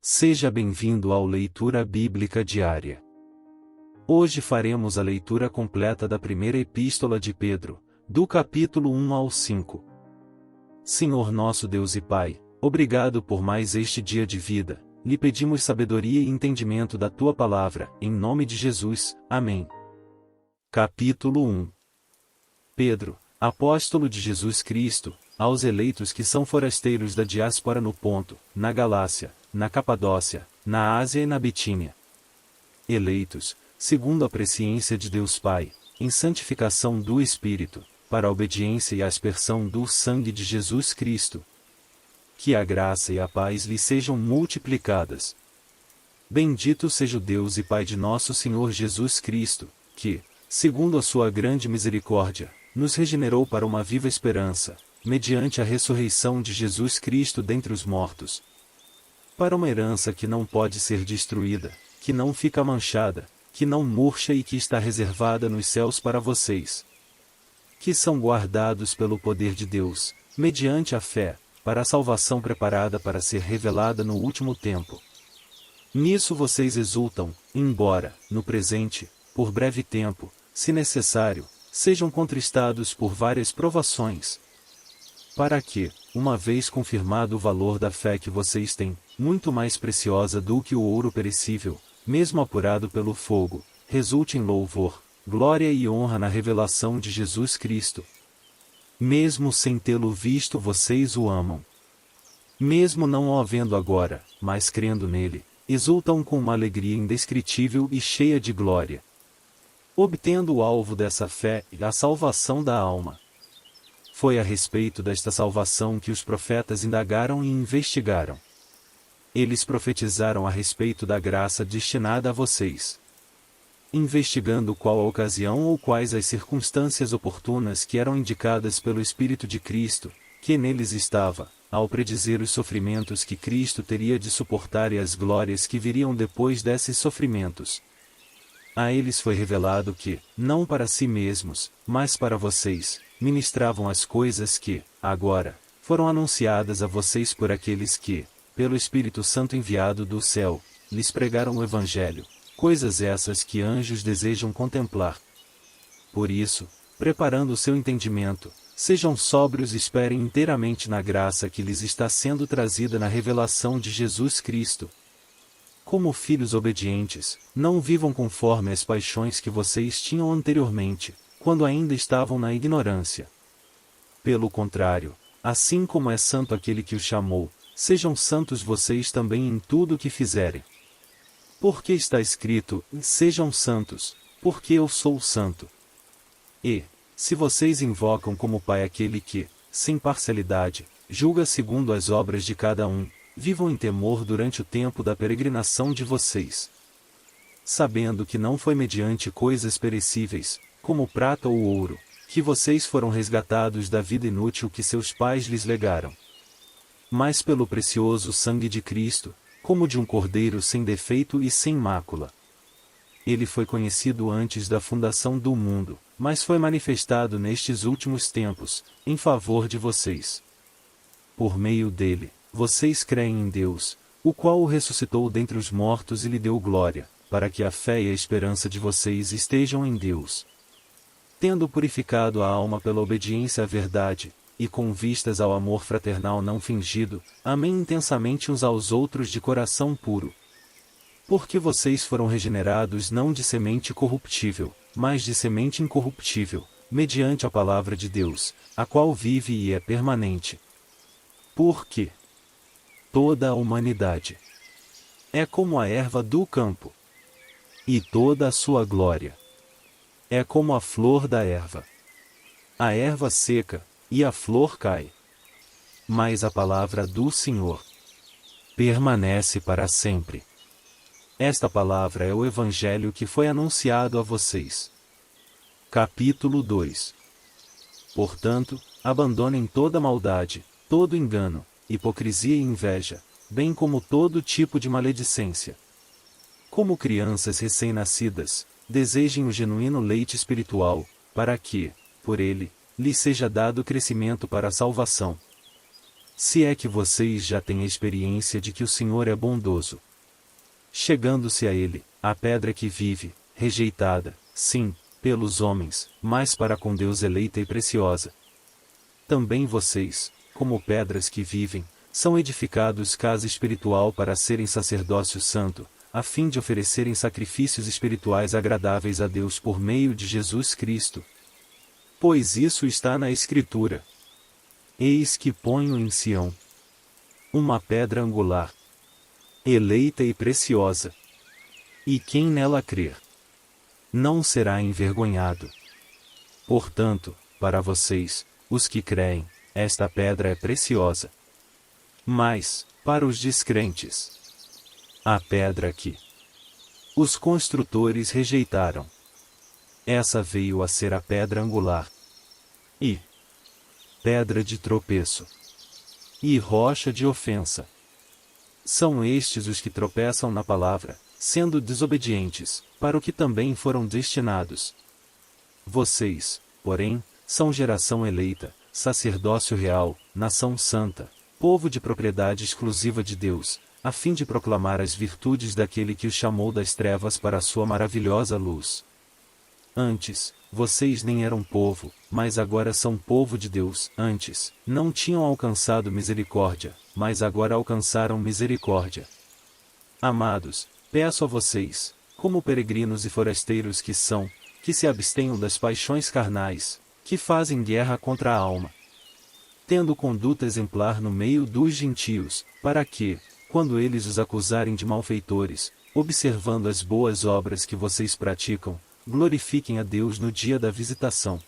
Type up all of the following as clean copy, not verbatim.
Seja bem-vindo ao Leitura Bíblica Diária. Hoje faremos a leitura completa da primeira epístola de Pedro, do capítulo 1 ao 5. Senhor nosso Deus e Pai, obrigado por mais este dia de vida, lhe pedimos sabedoria e entendimento da Tua palavra, em nome de Jesus, amém. Capítulo 1. Pedro, apóstolo de Jesus Cristo, aos eleitos que são forasteiros da diáspora no Ponto, na Galácia, na Capadócia, na Ásia e na Bitínia. Eleitos, segundo a presciência de Deus Pai, em santificação do Espírito, para a obediência e a aspersão do sangue de Jesus Cristo. Que a graça e a paz lhe sejam multiplicadas. Bendito seja o Deus e Pai de nosso Senhor Jesus Cristo, que, segundo a sua grande misericórdia, nos regenerou para uma viva esperança, mediante a ressurreição de Jesus Cristo dentre os mortos, para uma herança que não pode ser destruída, que não fica manchada, que não murcha e que está reservada nos céus para vocês, que são guardados pelo poder de Deus, mediante a fé, para a salvação preparada para ser revelada no último tempo. Nisso vocês exultam, embora, no presente, por breve tempo, se necessário, sejam contristados por várias provações, para que, uma vez confirmado o valor da fé que vocês têm, muito mais preciosa do que o ouro perecível, mesmo apurado pelo fogo, resulte em louvor, glória e honra na revelação de Jesus Cristo. Mesmo sem tê-lo visto vocês o amam. Mesmo não o havendo agora, mas crendo nele, exultam com uma alegria indescritível e cheia de glória, obtendo o alvo dessa fé, a salvação da alma. Foi a respeito desta salvação que os profetas indagaram e investigaram. Eles profetizaram a respeito da graça destinada a vocês, investigando qual a ocasião ou quais as circunstâncias oportunas que eram indicadas pelo Espírito de Cristo, que neles estava, ao predizer os sofrimentos que Cristo teria de suportar e as glórias que viriam depois desses sofrimentos. A eles foi revelado que, não para si mesmos, mas para vocês, ministravam as coisas que, agora, foram anunciadas a vocês por aqueles que, pelo Espírito Santo enviado do céu, lhes pregaram o Evangelho, coisas essas que anjos desejam contemplar. Por isso, preparando o seu entendimento, sejam sóbrios e esperem inteiramente na graça que lhes está sendo trazida na revelação de Jesus Cristo. Como filhos obedientes, não vivam conforme as paixões que vocês tinham anteriormente, quando ainda estavam na ignorância. Pelo contrário, assim como é santo aquele que os chamou, sejam santos vocês também em tudo o que fizerem. Porque está escrito, sejam santos, porque eu sou santo. E, se vocês invocam como Pai aquele que, sem parcialidade, julga segundo as obras de cada um, vivam em temor durante o tempo da peregrinação de vocês, sabendo que não foi mediante coisas perecíveis, como prata ou ouro, que vocês foram resgatados da vida inútil que seus pais lhes legaram, mas pelo precioso sangue de Cristo, como de um cordeiro sem defeito e sem mácula. Ele foi conhecido antes da fundação do mundo, mas foi manifestado nestes últimos tempos, em favor de vocês. Por meio dele, vocês creem em Deus, o qual o ressuscitou dentre os mortos e lhe deu glória, para que a fé e a esperança de vocês estejam em Deus. Tendo purificado a alma pela obediência à verdade, e com vistas ao amor fraternal não fingido, amem intensamente uns aos outros de coração puro. Porque vocês foram regenerados não de semente corruptível, mas de semente incorruptível, mediante a palavra de Deus, a qual vive e é permanente. Porque toda a humanidade é como a erva do campo, e toda a sua glória é como a flor da erva. A erva seca, e a flor cai, mas a palavra do Senhor permanece para sempre. Esta palavra é o Evangelho que foi anunciado a vocês. Capítulo 2. Portanto, abandonem toda maldade, todo engano, hipocrisia e inveja, bem como todo tipo de maledicência. Como crianças recém-nascidas, desejem o genuíno leite espiritual, para que, por ele, lhes seja dado crescimento para a salvação. se é que vocês já têm a experiência de que o Senhor é bondoso. Chegando-se a ele, a pedra que vive, rejeitada, sim, pelos homens, mas para com Deus eleita e preciosa. Também vocês, como pedras que vivem, são edificados casa espiritual para serem sacerdócio santo, a fim de oferecerem sacrifícios espirituais agradáveis a Deus por meio de Jesus Cristo. Pois isso está na Escritura. Eis que ponho em Sião uma pedra angular, eleita e preciosa. E quem nela crer, não será envergonhado. Portanto, para vocês, os que creem, esta pedra é preciosa. Mas, para os descrentes, a pedra que os construtores rejeitaram, essa veio a ser a pedra angular, e pedra de tropeço, e rocha de ofensa. São estes os que tropeçam na palavra, sendo desobedientes, para o que também foram destinados. Vocês, porém, são geração eleita, sacerdócio real, nação santa, povo de propriedade exclusiva de Deus, a fim de proclamar as virtudes daquele que os chamou das trevas para a sua maravilhosa luz. Antes, vocês nem eram povo, mas agora são povo de Deus. Antes, não tinham alcançado misericórdia, mas agora alcançaram misericórdia. Amados, peço a vocês, como peregrinos e forasteiros que são, que se abstenham das paixões carnais, que fazem guerra contra a alma, tendo conduta exemplar no meio dos gentios, para que, quando eles os acusarem de malfeitores, observando as boas obras que vocês praticam, glorifiquem a Deus no dia da visitação.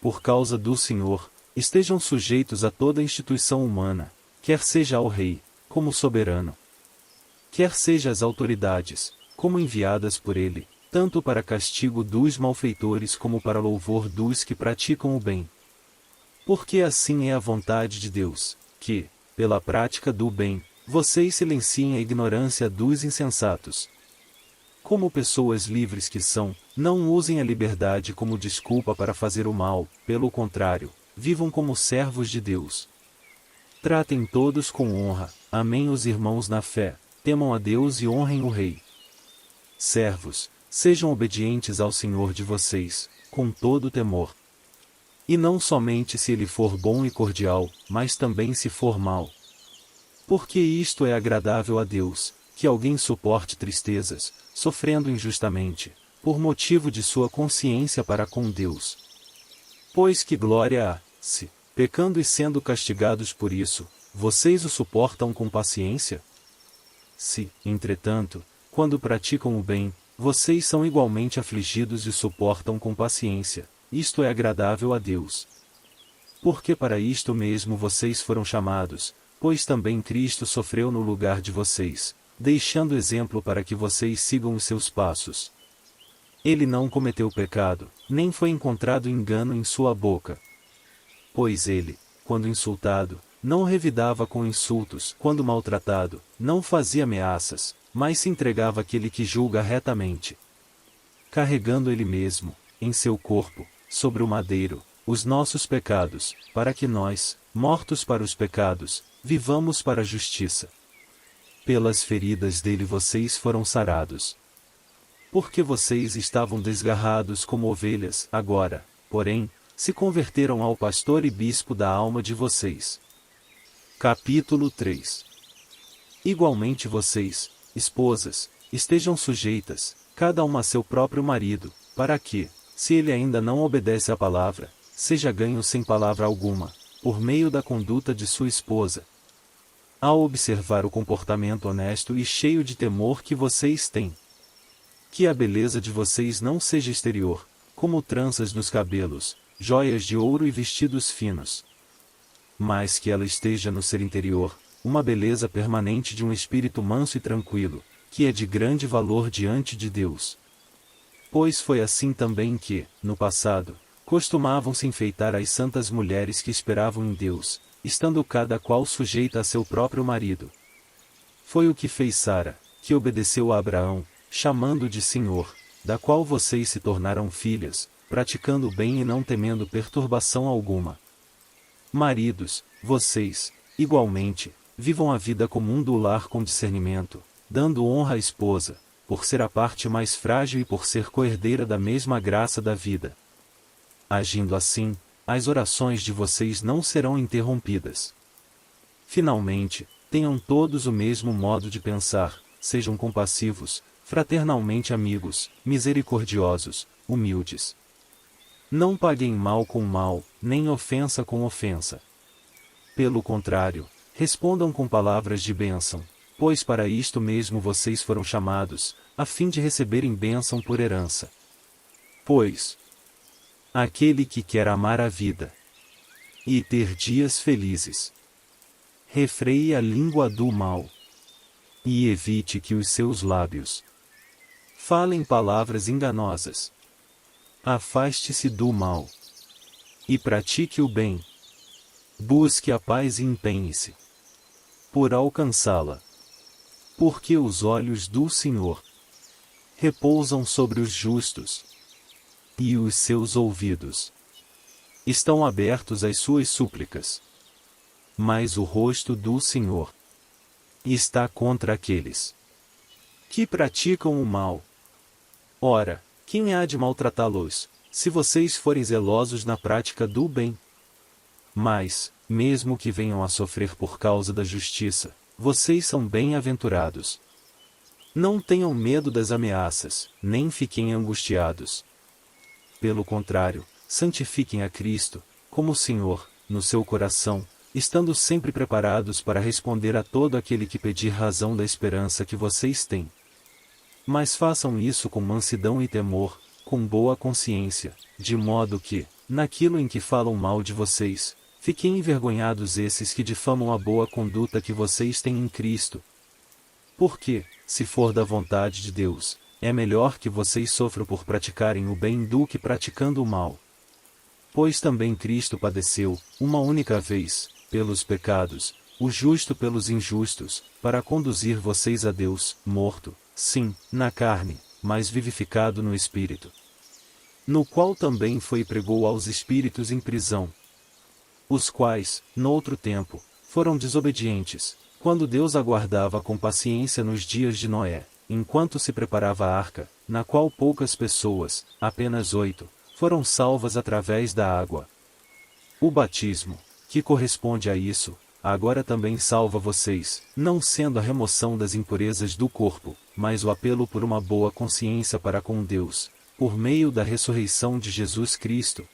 Por causa do Senhor, estejam sujeitos a toda instituição humana, quer seja ao rei, como soberano, quer seja às autoridades, como enviadas por ele, tanto para castigo dos malfeitores como para louvor dos que praticam o bem. Porque assim é a vontade de Deus, que, pela prática do bem, vocês silenciem a ignorância dos insensatos. Como pessoas livres que são, não usem a liberdade como desculpa para fazer o mal, pelo contrário, vivam como servos de Deus. Tratem todos com honra, amem os irmãos na fé, temam a Deus e honrem o Rei. Servos, sejam obedientes ao Senhor de vocês, com todo temor. E não somente se ele for bom e cordial, mas também se for mau. Porque isto é agradável a Deus, que alguém suporte tristezas, sofrendo injustamente, por motivo de sua consciência para com Deus. Pois que glória há, se, pecando e sendo castigados por isso, vocês o suportam com paciência? Se, entretanto, quando praticam o bem, vocês são igualmente afligidos e o suportam com paciência, isto é agradável a Deus. Porque para isto mesmo vocês foram chamados, pois também Cristo sofreu no lugar de vocês, deixando exemplo para que vocês sigam os seus passos. Ele não cometeu pecado, nem foi encontrado engano em sua boca. Pois ele, quando insultado, não revidava com insultos, quando maltratado, não fazia ameaças, mas se entregava àquele que julga retamente. Carregando ele mesmo, em seu corpo, sobre o madeiro, os nossos pecados, para que nós, mortos para os pecados, vivamos para a justiça. Pelas feridas dele vocês foram sarados. Porque vocês estavam desgarrados como ovelhas, agora, porém, se converteram ao pastor e bispo da alma de vocês. Capítulo 3. Igualmente vocês, esposas, estejam sujeitas, cada uma a seu próprio marido, para que, se ele ainda não obedece à palavra, seja ganho sem palavra alguma, por meio da conduta de sua esposa. Ao observar o comportamento honesto e cheio de temor que vocês têm. Que a beleza de vocês não seja exterior, como tranças nos cabelos, joias de ouro e vestidos finos. Mas que ela esteja no ser interior, uma beleza permanente de um espírito manso e tranquilo, que é de grande valor diante de Deus. Pois foi assim também que, no passado, costumavam se enfeitar as santas mulheres que esperavam em Deus, estando cada qual sujeita a seu próprio marido. Foi o que fez Sara, que obedeceu a Abraão, chamando de Senhor, da qual vocês se tornaram filhas, praticando o bem e não temendo perturbação alguma. Maridos, vocês, Igualmente, vivam a vida comum do lar com discernimento, dando honra à esposa, por ser a parte mais frágil e por ser coerdeira da mesma graça da vida. Agindo assim, as orações de vocês não serão interrompidas. Finalmente, tenham todos o mesmo modo de pensar, sejam compassivos, fraternalmente amigos, misericordiosos, humildes. Não paguem mal com mal, nem ofensa com ofensa. Pelo contrário, respondam com palavras de bênção, pois para isto mesmo vocês foram chamados, a fim de receberem bênção por herança. Pois, aquele que quer amar a vida e ter dias felizes, refreie a língua do mal, e evite que os seus lábios falem palavras enganosas. Afaste-se do mal e pratique o bem. Busque a paz e empenhe-se por alcançá-la. Porque os olhos do Senhor repousam sobre os justos, e os seus ouvidos estão abertos às suas súplicas. Mas o rosto do Senhor está contra aqueles que praticam o mal. Ora, quem há de maltratá-los, se vocês forem zelosos na prática do bem? Mas, mesmo que venham a sofrer por causa da justiça, vocês são bem-aventurados. Não tenham medo das ameaças, nem fiquem angustiados. Pelo contrário, santifiquem a Cristo, como Senhor, no seu coração, estando sempre preparados para responder a todo aquele que pedir razão da esperança que vocês têm. Mas façam isso com mansidão e temor, com boa consciência, de modo que, naquilo em que falam mal de vocês, fiquem envergonhados esses que difamam a boa conduta que vocês têm em Cristo. Porque, se for da vontade de Deus, é melhor que vocês sofram por praticarem o bem do que praticando o mal. Pois também Cristo padeceu, uma única vez, pelos pecados, o justo pelos injustos, para conduzir vocês a Deus, morto, sim, na carne, mas vivificado no Espírito. No qual também foi e pregou aos espíritos em prisão, os quais, noutro tempo, foram desobedientes, quando Deus aguardava com paciência nos dias de Noé, enquanto se preparava a arca, na qual poucas pessoas, apenas 8, foram salvas através da água. O batismo, que corresponde a isso, agora também salva vocês, não sendo a remoção das impurezas do corpo, mas o apelo por uma boa consciência para com Deus, por meio da ressurreição de Jesus Cristo,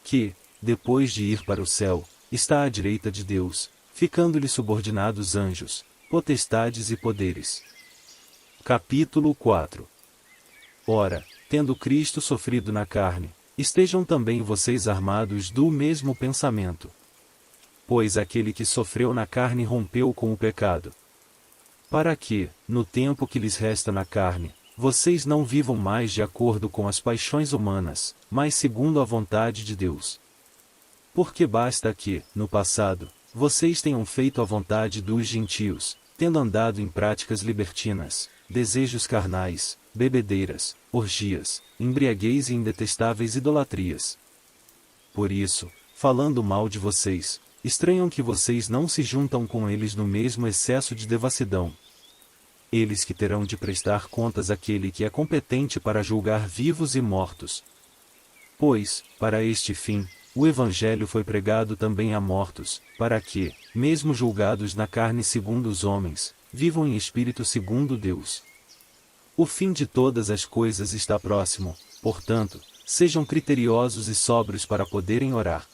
que, depois de ir para o céu, está à direita de Deus, ficando-lhe subordinados anjos, potestades e poderes. Capítulo 4. Ora, tendo Cristo sofrido na carne, estejam também vocês armados do mesmo pensamento. Pois aquele que sofreu na carne rompeu com o pecado, para que, no tempo que lhes resta na carne, vocês não vivam mais de acordo com as paixões humanas, mas segundo a vontade de Deus. Porque basta que, no passado, vocês tenham feito a vontade dos gentios, tendo andado em práticas libertinas, desejos carnais, bebedeiras, orgias, embriaguez e indetestáveis idolatrias. Por isso, falando mal de vocês, estranham que vocês não se juntam com eles no mesmo excesso de devassidão. Eles que terão de prestar contas àquele que é competente para julgar vivos e mortos. Pois, para este fim, o Evangelho foi pregado também a mortos, para que, mesmo julgados na carne segundo os homens, vivam em espírito segundo Deus. O fim de todas as coisas está próximo, portanto, sejam criteriosos e sóbrios para poderem orar.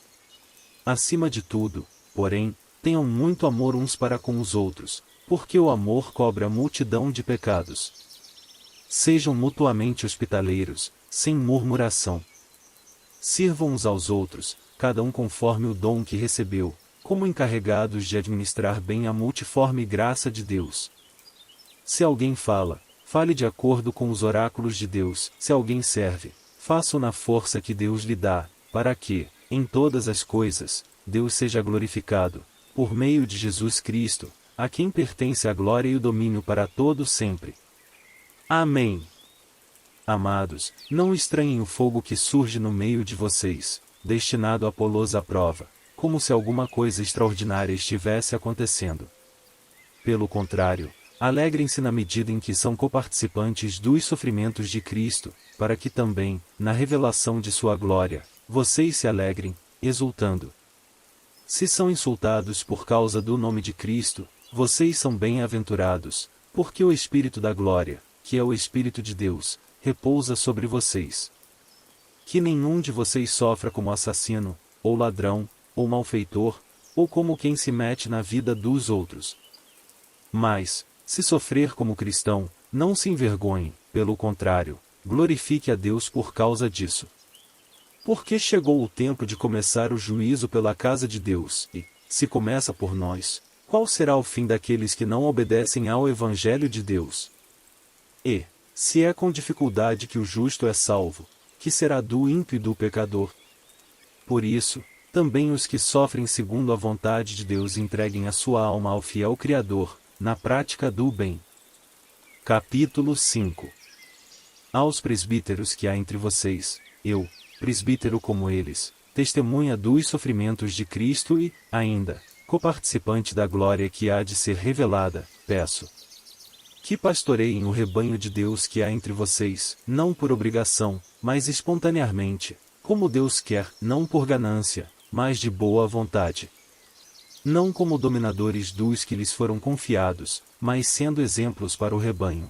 Acima de tudo, porém, tenham muito amor uns para com os outros, porque o amor cobre a multidão de pecados. Sejam mutuamente hospitaleiros, sem murmuração. Sirvam uns aos outros, cada um conforme o dom que recebeu, como encarregados de administrar bem a multiforme graça de Deus. Se alguém fala, fale de acordo com os oráculos de Deus. Se alguém serve, faça-o na força que Deus lhe dá, para que, em todas as coisas, Deus seja glorificado, por meio de Jesus Cristo, a quem pertence a glória e o domínio para todo sempre. Amém. Amados, não estranhem o fogo que surge no meio de vocês, destinado a pô-los à prova, como se alguma coisa extraordinária estivesse acontecendo. Pelo contrário, alegrem-se na medida em que são coparticipantes dos sofrimentos de Cristo, para que também, na revelação de sua glória, vocês se alegrem, exultando. Se são insultados por causa do nome de Cristo, vocês são bem-aventurados, porque o Espírito da glória, que é o Espírito de Deus, repousa sobre vocês. Que nenhum de vocês sofra como assassino, ou ladrão, ou malfeitor, ou como quem se mete na vida dos outros. Mas, se sofrer como cristão, não se envergonhe, pelo contrário, glorifique a Deus por causa disso. Porque chegou o tempo de começar o juízo pela casa de Deus, e, se começa por nós, qual será o fim daqueles que não obedecem ao Evangelho de Deus? E, se é com dificuldade que o justo é salvo, que será do ímpio e do pecador? Por isso, também os que sofrem segundo a vontade de Deus entreguem a sua alma ao fiel Criador, na prática do bem. Capítulo 5. Aos presbíteros que há entre vocês, eu, presbítero como eles, testemunha dos sofrimentos de Cristo e, ainda, coparticipante da glória que há de ser revelada, peço que pastoreiem o rebanho de Deus que há entre vocês, não por obrigação, mas espontaneamente, como Deus quer, não por ganância, mas de boa vontade. Não como dominadores dos que lhes foram confiados, mas sendo exemplos para o rebanho.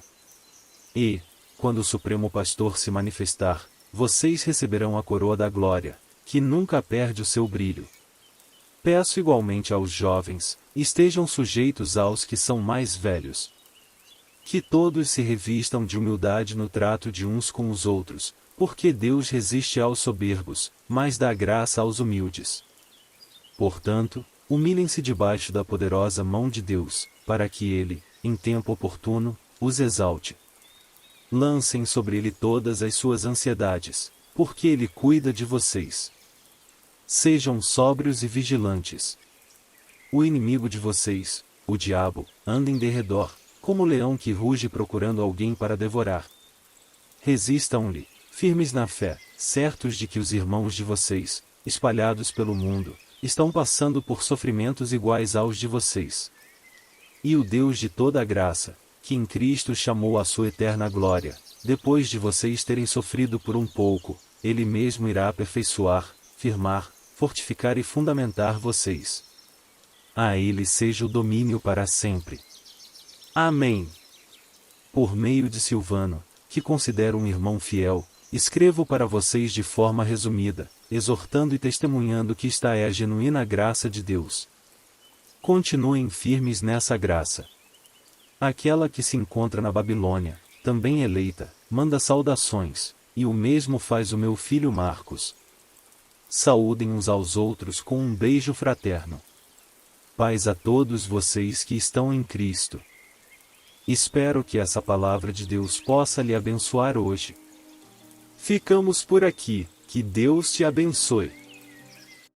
E, quando o Supremo Pastor se manifestar, vocês receberão a coroa da glória, que nunca perde o seu brilho. Peço igualmente aos jovens, estejam sujeitos aos que são mais velhos. Que todos se revistam de humildade no trato de uns com os outros, porque Deus resiste aos soberbos, mas dá graça aos humildes. Portanto, humilhem-se debaixo da poderosa mão de Deus, para que Ele, em tempo oportuno, os exalte. Lancem sobre Ele todas as suas ansiedades, porque Ele cuida de vocês. Sejam sóbrios e vigilantes. O inimigo de vocês, o diabo, anda em derredor, como leão que ruge procurando alguém para devorar. Resistam-lhe, firmes na fé, certos de que os irmãos de vocês, espalhados pelo mundo, estão passando por sofrimentos iguais aos de vocês. E o Deus de toda a graça, que em Cristo chamou à sua eterna glória, depois de vocês terem sofrido por um pouco, Ele mesmo irá aperfeiçoar, firmar, fortificar e fundamentar vocês. A Ele seja o domínio para sempre. Amém. Por meio de Silvano, que considero um irmão fiel, escrevo para vocês de forma resumida, exortando e testemunhando que esta é a genuína graça de Deus. Continuem firmes nessa graça. Aquela que se encontra na Babilônia, também eleita, manda saudações, e o mesmo faz o meu filho Marcos. Saúdem uns aos outros com um beijo fraterno. Paz a todos vocês que estão em Cristo. Espero que essa palavra de Deus possa lhe abençoar hoje. Ficamos por aqui, que Deus te abençoe.